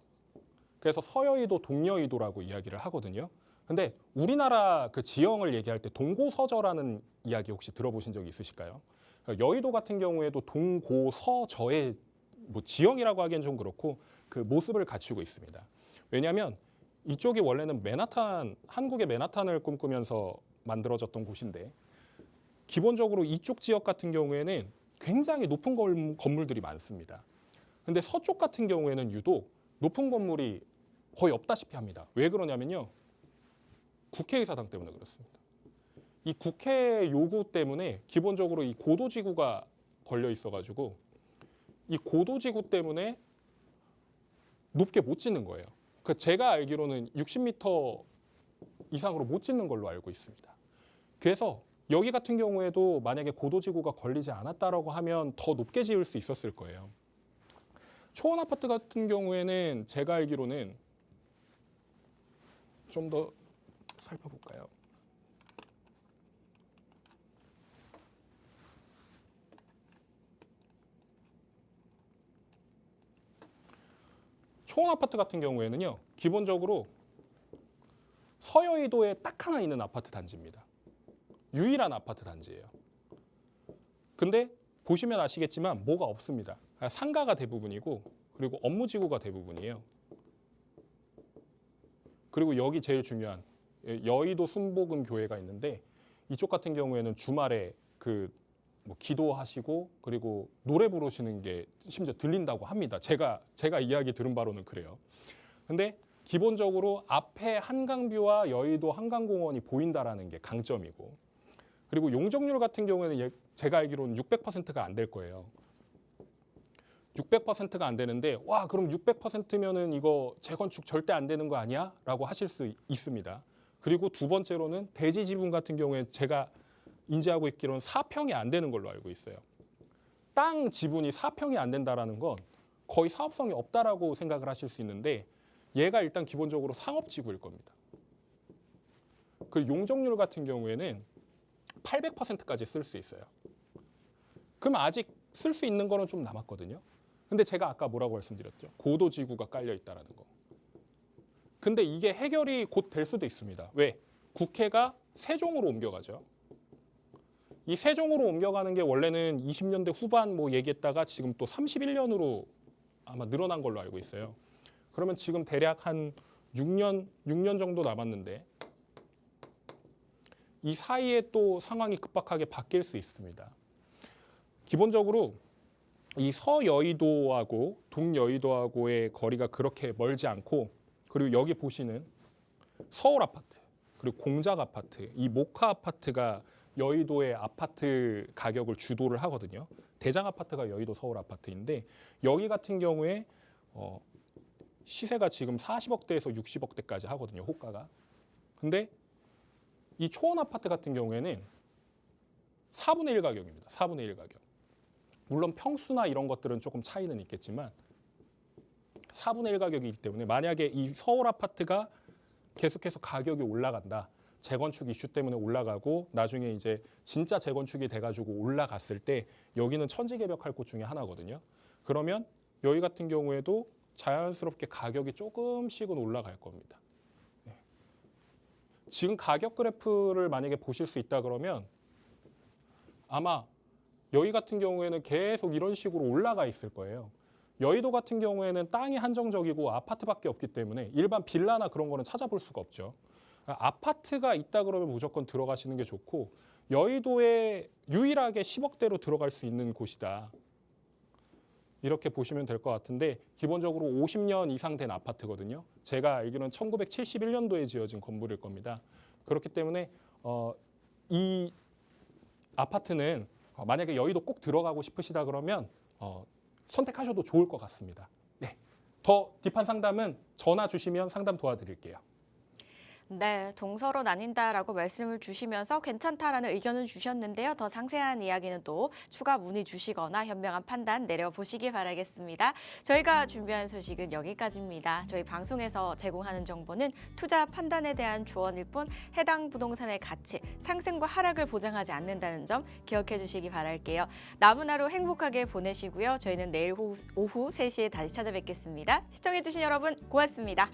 그래서 서여의도, 동여의도라고 이야기를 하거든요. 근데 우리나라 그 지형을 얘기할 때 동고서저라는 이야기 혹시 들어보신 적 있으실까요? 여의도 같은 경우에도 동고서저의 지형이라고 하기엔 좀 그렇고 그 모습을 갖추고 있습니다. 왜냐하면 이쪽이 원래는 맨하탄, 한국의 맨하탄을 꿈꾸면서 만들어졌던 곳인데 기본적으로 이쪽 지역 같은 경우에는 굉장히 높은 건물들이 많습니다. 근데 서쪽 같은 경우에는 유독 높은 건물이 거의 없다시피 합니다. 왜 그러냐면요. 국회의사당 때문에 그렇습니다. 이 국회 요구 때문에 기본적으로 이 고도지구가 걸려 있어가지고 이 고도지구 때문에 높게 못 짓는 거예요. 그 제가 알기로는 60m 이상으로 못 짓는 걸로 알고 있습니다. 그래서 여기 같은 경우에도 만약에 고도지구가 걸리지 않았다라고 하면 더 높게 지을 수 있었을 거예요. 초원 아파트 같은 경우에는 제가 알기로는 좀 더 살펴볼까요? 초원 아파트 같은 경우에는요, 기본적으로 서여의도에 딱 하나 있는 아파트 단지입니다. 유일한 아파트 단지예요. 근데 보시면 아시겠지만 뭐가 없습니다. 상가가 대부분이고 그리고 업무지구가 대부분이에요. 그리고 여기 제일 중요한 여의도 순복음 교회가 있는데 이쪽 같은 경우에는 주말에 뭐 기도하시고 그리고 노래 부르시는 게 심지어 들린다고 합니다. 제가 이야기 들은 바로는 그래요. 근데 기본적으로 앞에 한강뷰와 여의도 한강공원이 보인다라는 게 강점이고 그리고 용적률 같은 경우에는 제가 알기로는 600%가 안 될 거예요. 600%가 안 되는데 와 그럼 600%면은 이거 재건축 절대 안 되는 거 아니야? 라고 하실 수 있습니다. 그리고 두 번째로는 대지 지분 같은 경우에 제가 인지하고 있기로는 4평이 안 되는 걸로 알고 있어요. 땅 지분이 4평이 안 된다라는 건 거의 사업성이 없다라고 생각을 하실 수 있는데 얘가 일단 기본적으로 상업지구일 겁니다. 그리고 용적률 같은 경우에는 800%까지 쓸 수 있어요. 그럼 아직 쓸 수 있는 거는 좀 남았거든요. 근데 제가 아까 뭐라고 말씀드렸죠? 고도지구가 깔려 있다라는 거. 근데 이게 해결이 곧 될 수도 있습니다. 왜? 국회가 세종으로 옮겨가죠. 이 세종으로 옮겨가는 게 원래는 20년대 후반 뭐 얘기했다가 지금 또 31년으로 아마 늘어난 걸로 알고 있어요. 그러면 지금 대략 한 6년 정도 남았는데 이 사이에 또 상황이 급박하게 바뀔 수 있습니다. 기본적으로 이 서여의도하고 동여의도하고의 거리가 그렇게 멀지 않고 그리고 여기 보시는 서울 아파트 그리고 공작 아파트 이 모카 아파트가 여의도의 아파트 가격을 주도를 하거든요. 대장 아파트가 여의도 서울 아파트인데 여기 같은 경우에 시세가 지금 40억대에서 60억대까지 하거든요. 호가가. 근데 이 초원 아파트 같은 경우에는 4분의 1 가격입니다. 4분의 1 가격. 물론 평수나 이런 것들은 조금 차이는 있겠지만 4분의 1 가격이기 때문에 만약에 이 서울 아파트가 계속해서 가격이 올라간다. 재건축 이슈 때문에 올라가고 나중에 이제 진짜 재건축이 돼가지고 올라갔을 때 여기는 천지개벽할 곳 중에 하나거든요. 그러면 여기 같은 경우에도 자연스럽게 가격이 조금씩은 올라갈 겁니다. 네. 지금 가격 그래프를 만약에 보실 수 있다 그러면 아마 여기 같은 경우에는 계속 이런 식으로 올라가 있을 거예요. 여의도 같은 경우에는 땅이 한정적이고 아파트밖에 없기 때문에 일반 빌라나 그런 거는 찾아볼 수가 없죠. 아파트가 있다 그러면 무조건 들어가시는 게 좋고 여의도에 유일하게 10억대로 들어갈 수 있는 곳이다. 이렇게 보시면 될 것 같은데 기본적으로 50년 이상 된 아파트거든요. 제가 알기로는 1971년도에 지어진 건물일 겁니다. 그렇기 때문에 이 아파트는 만약에 여의도 꼭 들어가고 싶으시다 그러면 선택하셔도 좋을 것 같습니다. 네, 더 딥한 상담은 전화 주시면 상담 도와드릴게요. 네, 동서로 나뉜다라고 말씀을 주시면서 괜찮다라는 의견을 주셨는데요. 더 상세한 이야기는 또 추가 문의 주시거나 현명한 판단 내려보시기 바라겠습니다. 저희가 준비한 소식은 여기까지입니다. 저희 방송에서 제공하는 정보는 투자 판단에 대한 조언일 뿐 해당 부동산의 가치, 상승과 하락을 보장하지 않는다는 점 기억해 주시기 바랄게요. 남은 하루 행복하게 보내시고요. 저희는 내일 오후 3시에 다시 찾아뵙겠습니다. 시청해 주신 여러분 고맙습니다.